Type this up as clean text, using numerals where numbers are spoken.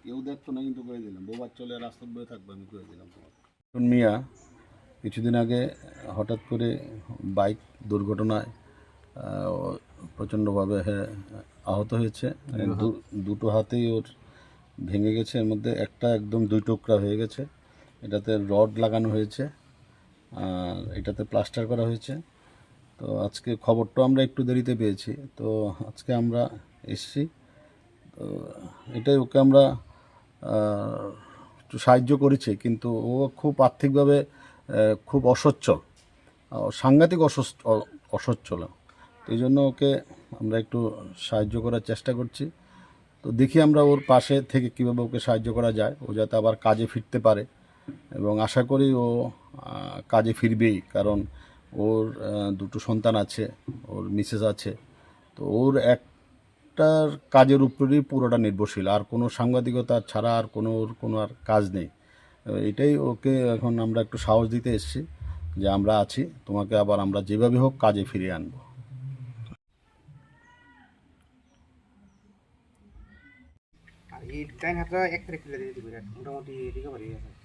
কেউ দেখতো না কিন্তু করে দিলাম, বউ চলে রাস্তা বয়ে থাকবে আমি করে দিলাম তোমার। মিয়া কিছুদিন আগে হঠাৎ করে বাইক দুর্ঘটনায় প্রচণ্ডভাবে আহত হয়েছে। দুটো হাতেই ওর ভেঙে গেছে, এর মধ্যে একটা একদম দুই টুকরা হয়ে গেছে। এটাতে রড লাগানো হয়েছে আর এটাতে প্লাস্টার করা হয়েছে। তো আজকে খবরটা আমরা একটু দেরিতে পেয়েছি, তো আজকে আমরা এসছি। তো এটাই ওকে আমরা একটু সাহায্য করেছি, কিন্তু ও খুব আর্থিকভাবে খুব অসচ্ছল, সাংঘাতিক অসচ্ছল। তো এই জন্য ওকে আমরা একটু সাহায্য করার চেষ্টা করছি। তো দেখি আমরা ওর পাশে থেকে কীভাবে ওকে সাহায্য করা যায়, ও যাতে আবার কাজে ফিরতে পারে, এবং আশা করি ও কাজে ফিরবেই, কারণ ওর দুটো সন্তান আছে, ওর মিসেস আছে। তো ওর একটার কাজের উপরেই পুরোটা নির্ভরশীল, আর কোনো সাংবাদিকতা ছাড়া আর কোনো আর কাজ নেই। এটাই ওকে এখন আমরা একটু সাহস দিতে এসেছি যে আমরা আছি, তোমাকে আবার আমরা যেভাবে হোক কাজে ফিরিয়ে আনবো। আর এই ডাইন হাতটা এক তারিখ খুলে দিয়ে দিবি, মোটামুটি রিকভারি হয়ে গেছে।